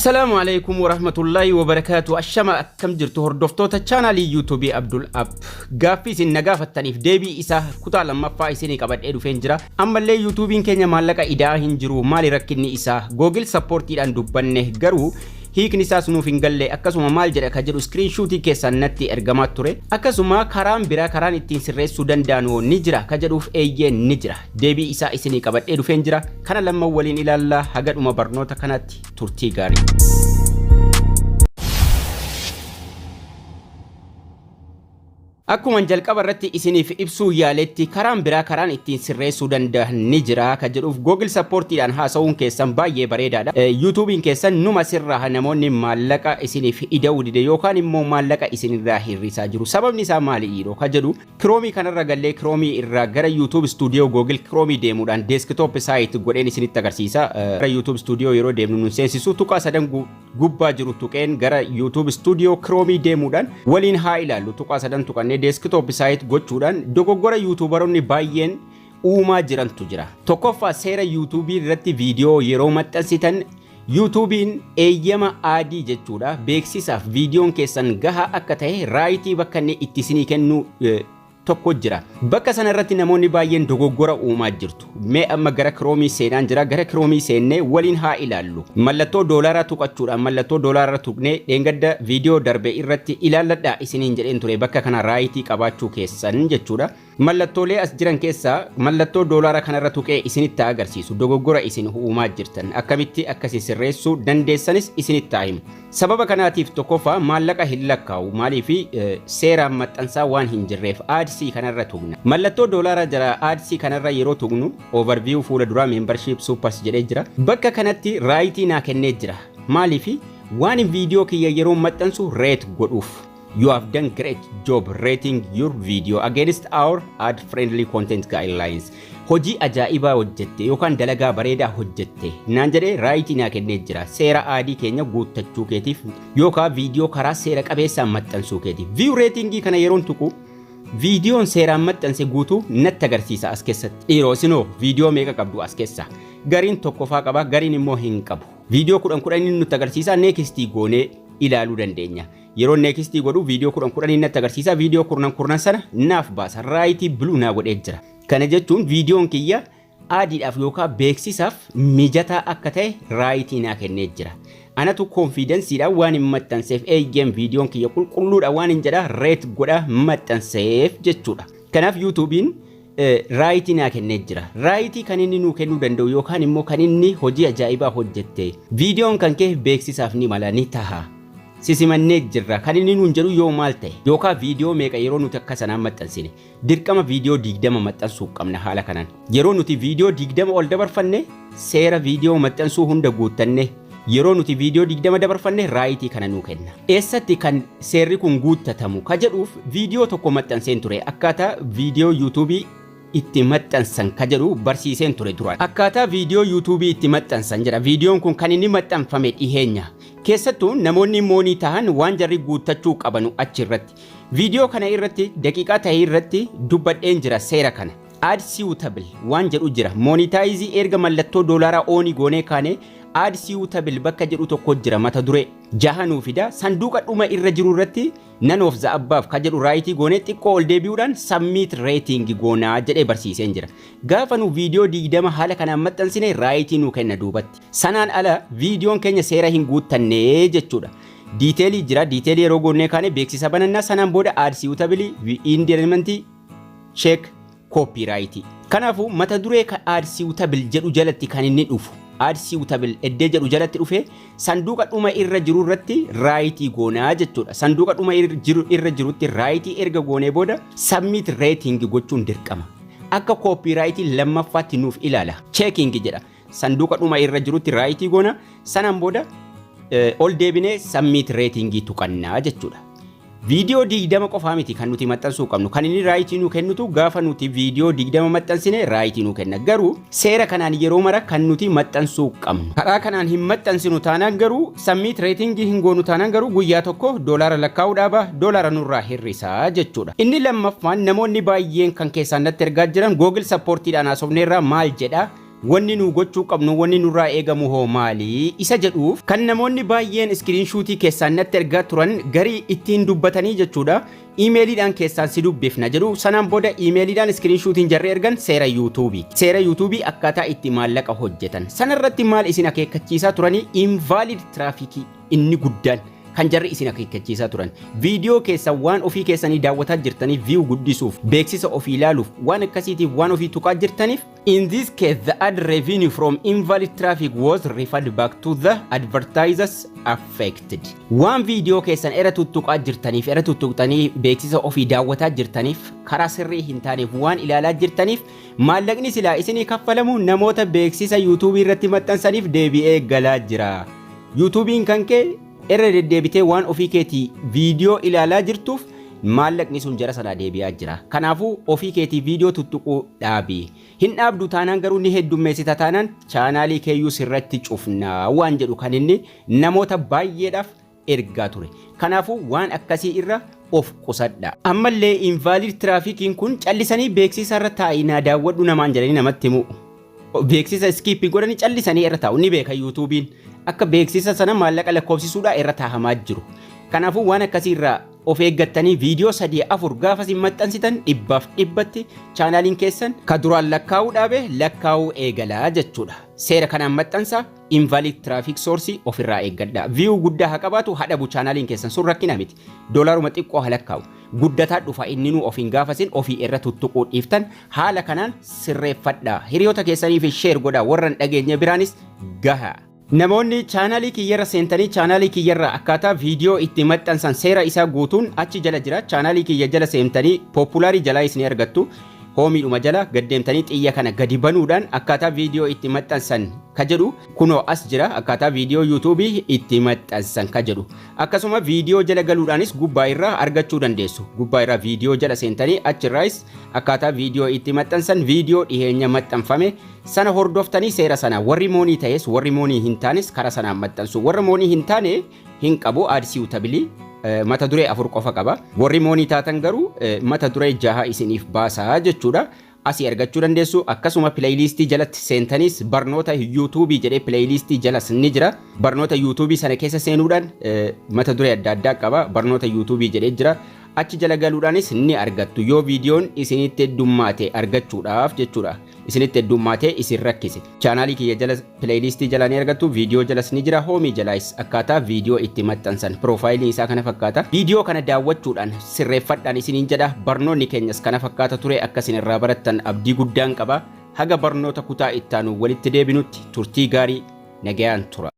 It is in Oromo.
السلام عليكم ورحمة الله وبركاته. الشمع كم جرت هردفتوتا channel يوتيوب عبدول أب غافي سن نغافة تنيف ديبي إسا كتا لما فايسيني كبات إدو فنجرا أما اللي يوتيوبين كينيا مالكا إدا هنجرو مالي ركني إسا جوجل سبورتي أن دبانه غرو هيك نساس نوفينغالي أكاسوما مال جرا كجرو سكرين شوتي كيسان نتي إرغامات توري أكاسوما كرام برا كران إتين سرّي سودان دانو نجرا كجروف أيين نجرا ديبي إسا إسيني كبات إدو فنجرا كان لما ولين إلى الله هجر أما برنوتا كانت تورتي غاري Akkuma jalqaba irratti isiniif ibsuu yaaletti karaan biraa karaan ittiin sirreessuu danda'an ni jira ka jedhuuf Google supportiidhaan haasa'uun keessan baay'ee bareedaadha. YouTubein keessan numa sirraa namoonni maallaqa isiniif ida'uu dide yookaan immoo maallaqa isinirraa hirrisaa jiru. Sababni isaa maali dhiiroo ka jedhu Chrome kanarra gallee Chrome irraa gara YouTube Studio Google Chrome deemuudhaan desktop site godheen isinitti agarsiisa. Gara YouTube Studio yeroo deemnu nu seensisu tuqaa sadan gubbaa jiru tuqeen gara YouTube Studio Chrome deemuudhaan waliin haa ilaallu tuqaa sadan tuqannee desktop site gochuudhaan dogoggora YouTuberonni baay'een uumaa jirantu jira. Tokkoffaa seera YouTube irratti viidiyoo yeroo maxxansitan YouTubein eeyyama aadii jechuudha. Beeksisaaf viidiyoon keessan gahaa akka ta'e raayitii bakka inni itti isinii kennu tokko jira. Bakka sana irratti namoonni baay'een dogoggora uumaa jirtu. Mee amma gara Chrome seenaan jira. Gara Chrome seennee waliin haa ilaallu. Mallattoo doolaraa tuqachuudhaan mallattoo doolaraa tuqnee dheengadda viidiyoo darbe irratti ilaalladhaa isiniin jedheen ture bakka kana raayitii qabaachuu keessan jechuudha. Mallattoolee as jiran keessaa mallattoo doolaraa kanarra tuqee isinitti agarsiisu dogoggora isin uumaa jirtan akkamitti akkasi sirreessuu dandeessanis isinitti himu. Sababa kanaatiif tokkoffaa maallaqa hin lakkaa'u maaliifi seeraan maxxansaa waan hin jirreef adsii kanarra tuqna. Mallattoo doolaraa jira adsii kanarra yeroo tuqnu overview fuula duraa membership supers jedhee jira. Bakka kanatti raayitii naa kennee jira. Maaliifi waan viidiyoo kiyya yeroo maxxansu rate godhuuf. You have done great job rating your video against our ad-friendly content guidelines. Hojii ajaa'ibaa hojjette yookaan dalagaa bareedaa hojjette naan jedhee raayitii naa kennee jira. Seera aadii keenya guuttachuu keetiif yookaan viidiyoo karaa seera qabeessaan maxxansuu keetiif. View ratingii kana yeroon tuqu viidiyoon seeraan maxxanse guutuu natti agarsiisa as keessatti. Dhiiroo sinoo viidiyoo meeqa qabdu as keessa? Gariin tokkoffaa qaba gariin immoo hin qabu. Viidiyoo kudhan nutti agarsiisa neekistii goonee ilaaluu dandeenya. Yeroo neekistii godhu viidiyoo kudhan natti agarsiisa viidiyoo kurnan sana naaf baasa raayitii bluu naa godhee jira. Kana jechuun viidiyoon kiyya aadiidhaaf yookaan beeksisaaf mijataa akka ta'e raayitii naa kennee jira. Anatu konfiidensiidhaan waan hin maxxanseef eeyyam viidiyoon kiyya qulqulluudha waan hin jedha reet godha maxxanseef jechuudha. Kanaaf YouTubein raayitii naa kennee jira. Raayitii kan inni nuu kennuu danda'u yookaan immoo kan inni hojii ajaa'ibaa hojjette viidiyoon kan kee beeksisaaf ni mala ni taha. Sisimannee jirra kan inni nuun jedhu yoo maal ta'e yookaan viidiyoo meeqa yeroo nuti akka sanaan maxxansine dirqama viidiyoo 20 maxxansuu qabna haala kanaan. Yeroo nuti viidiyoo 20 ol dabarfanne seera viidiyoo maxxansuu hunda guuttanne yeroo nuti viidiyoo 20 dabarfanne raayitii kana nuu kenna. Eessatti kan seerri kun guuttatamu ka jedhuuf viidiyoo tokko maxxanseen ture akkaataa viidiyoo YouTube itti maxxansan ka jedhu barsiiseen ture duraan. Akkaataa viidiyoo YouTube itti maxxansan jedha. Viidiyoon kun kan inni maxxanfame dhiheenya. Keessattuu namoonni moonii tahan waan jarri guuttachuu qabanu achi irratti. Viidiyoo kana irratti daqiiqaa ta'e irratti dubbadheen jira seera kana. Ad suitable waan jedhu jira. Monetize erga mallattoo doolaraa oonii goonee kaane ad suitable bakka jedhu tokko jira mata duree jahanuu fida sanduuqa dhuma irra jiru irratti none of the above ka jedhu raayitii goonee xiqqoo ol deebi'uudhaan submit rating goonaa jedhee barsiiseen jira. Gaafa nu viidiyoo 20 haala kanaan maxxansine raayitii nu kenna duubatti. Sanaan ala viidiyoon keenya seera hin guuttannee jechuudha. Diiteelii jira diiteelii yeroo goonee kaane beeksisa banannaa sanaan booda ad suitable indirmentii check copyright. Kanaafuu mata duree ad suitable jedhu jalatti kan inni dhufu. Ad suitable eddee jedhu jalatti dhufe sanduuqa dhuma irra jiru irratti raayitii goonaa jechuudha. Sanduuqa dhuma irra jirutti raayitii erga goonee booda submit rating gochuun dirqama. Akka copyrightii lammaffaatti nuuf ilaala. Checking jedha. Sanduuqa dhuma irra jirutti raayitii goona sanaan booda ol deebinee submit rating tuqannaa jechuudha. Viidiyoo 20 qofaa miti kan nuti maxxansuu qabnu kan inni raayitii nu kennutu gaafa nuti viidiyoo 20 maxxansine raayitii nu kenna. Garuu seera kanaan yeroo mara kan nuti maxxansuu qabnu. Karaa kanaan hin maxxansinu taanaan garuu submit rating hin goonu taanaan garuu guyyaa tokko doolaara lakkaa'uu dhaaba doolaara nurraa hirrisaa jechuudha. Inni lammaffaan namoonni baay'een kan keessaan natti ergaa jiran Google supportiidhaan haasofneerraa maal jedha wanni nu gochuu qabnu wanni nurraa eegamu hoo maali isa jedhuuf kan namoonni baay'een screenshotii keessaan natti ergaa turan garii ittiin dubbatanii jechuudha. Iimeeliidhaan keessaan si dubbifna jedhu sanaan booda iimeeliidhaan screenshotiin jarri ergan seera yuutuubii akkaataa itti maallaqa hojjetan sanarratti maal isin akeekkachiisaa turanii invalid traafikii inni guddaan kan jarri isin akeekkachiisaa turan viidiyoo keessan waan ofii keessanii daawwataa jirtaniif view guddisuuf beeksisa ofii ilaaluuf waan akkasiitiif waan ofii tuqaa jirtaniif in this case the ad revenue from invalid traffic was refunded back to the advertisers affected. Waan viidiyoo keessan era tuttuqaa jirtaniif era tuttuqxanii beeksisa ofii daawwataa jirtaniif karaa sirrii hin taaneef waan ilaalaa jirtaniif maallaqni silaa isinii kaffalamu namoota beeksisa yuutuubii irratti maxxansaniif deebi'ee galaa jira. Yuutuubiin kan kee irra deddeebitee waan ofii keetii viidiyoo ilaalaa jirtuuf maallaqni sun jara sana deebi'aa jira. Kanaafuu ofii keetii viidiyoo tuttuquu dhaabi. Hin dhaabdu taanaan garuu ni heddummeessita taanaan chaanaalii keeyyuu sirratti cufnaa waan jedhu kan inni namoota baay'eedhaaf ergaa ture. Kanaafuu waan akkasii irra of qusadha. Ammallee invalid traafikiin kun callisanii beeksisa irra taa'inaa daawwadhu namaan jedhanii namatti himu. Beeksisa skip godhanii callisanii irra taa'u ni beeka yuutuubiin. Akka beeksisa sana maallaqa lakkoofsisuudha irra taahamaa jiru. Kanaafuu waan akkasii irraa of eeggattanii viidiyoo 3-4 gaafa isin maxxansitan 100% chaanaaliin keessan ka duraan lakkaa'uu dhaabe lakkaa'uu eegalaa jechuudha. Seera kanaan maxxansa invalid traffic source ofirraa eeggadha. View guddaa haa qabaatu hadhabu chaanaaliin keessan sun rakkina miti. Doolaaruma xiqqoo haa lakkaa'u. Guddataa dhufa inni nu ofiin gaafasin ofii irra tuttuquu dhiiftan haala kanaan sirreeffadha. Hiriyoota keessaniif share godhaa warran dhageenya biraanis gaha. Namoonni chaanaalii kiyyarra seentanii chaanaalii kiyyarra akkaataa viidiyoo itti maxxansan seera isaa guutuun achi jala jira. Chaanaalii kiyya jala seentanii populaarii jalaa isin argattu. Hoomiidhuma jala gaddeemtanii xiyya kana gadi banuudhaan akkaataa viidiyoo itti maxxansan ka jedhu kunoo as jira. Akkaataa viidiyoo yuutuubii itti maxxansan ka jedhu akkasuma viidiyoo jala galuudhaanis gubbaa irraa argachuu dandeessu. Gubbaa irraa viidiyoo jala seentanii achirraayis akkaataa viidiyoo itti maxxansan viidiyoo dhiheenya maxxanfame sana hordoftanii seera sana warri moonii ta'es warri moonii hin taanes karaa sanaan maxxansu. Warra moonii hin taane hin qabu aadsiutabilii. Mata duree 4 qofa qaba. Warri moonii taatan garuu mata duree 6 isiniif baasaa jechuudha. Asii argachuu dandeessu. Akkasuma pileeylistii jalatti seentanis barnoota yuutuubii jedhee pileeylistii jalas ni jira. Barnoota yuutuubii sana keessa seenuudhaan mata duree adda addaa qaba. Barnoota yuutuubii jedhee jira. Achi jala galuudhaanis ni argattu yoo viidiyoon isinitti heddummaate argachuudhaaf jechuudha. Isinitti heddummaate isin rakkise. Chaanaalii kiyya jala pileeylistii jala ni argattu. Viidiyoo jalas ni jira. Hoomii jalaas akkaataa viidiyoo itti maxxansan piroofaayiliin isaa kana fakkaata. Viidiyoo kana daawwachuudhaan sirreeffadhaan isiniin jedha. Barnoonni keenyas kana fakkaata ture akka isin irraa barattan abdii guddaan qaba. Haga barnoota kutaa ittaanu walitti deebinutti turtii gaarii nagayaan tura.